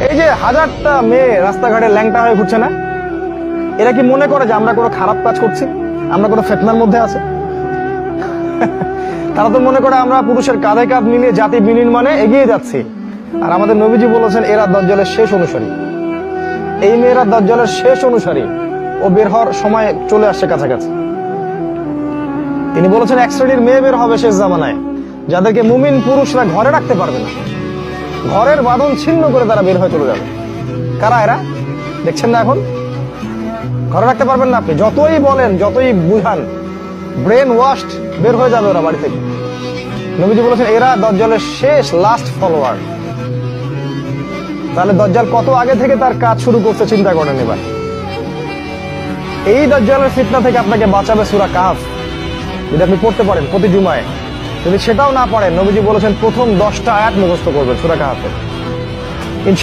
এই যে হাজারটা মেয়ে রাস্তাঘাটে ল্যাংটা হয়ে ঘুরছে না, এরা কি মনে করে যে আমরা কোনো খারাপ কাজ করছি, আমরা কোনো ফিতনার মধ্যে আছে? তারা তো মনে করে আমরা পুরুষের কাঁধে কাঁধ মিলিয়ে জাতি বিনির্মাণে এগিয়ে যাচ্ছি। আর আমাদের নবীজি বলেছেন এরা দাজ্জালের শেষ অনুসারী। এই মেয়েরা দাজ্জালের শেষ অনুসারী। ও বের হওয়ার সময় চলে আসছে কাছাকাছি। তিনি বলেছেন এক শ্রেণীর মেয়ে বের হবে শেষ জামানায়, যাদেরকে মুমিন পুরুষরা ঘরে রাখতে পারবে না। ঘরের বাঁধন ছিন্ন করে তারা বের হয়ে চলে যাবে। কারা এরা দেখছেন না? এখন ঘরে রাখতে পারবেন না আপনি, যতই বলেন যতই বুঝান, ব্রেন ওয়াশড বের হয়ে যাবে ওরা বাড়ি থেকে। নবীজি বলেছেন এরা দাজ্জালের শেষ লাস্ট ফলোয়ার। তাহলে দাজ্জাল কত আগে থেকে তার কাজ শুরু করছে চিন্তা করেন এবার। এই দাজ্জালের ফিতনা থেকে আপনাকে বাঁচাবে সূরা কাহফ, যদি আপনি পড়তে পারেন প্রতি জুমায়। যদি সেটাও না পারেন, নবীজি বলেছেন প্রথম 10টা আয়াত মুখস্থ করবেন সূরা কাহফের। ইনশাআল্লাহ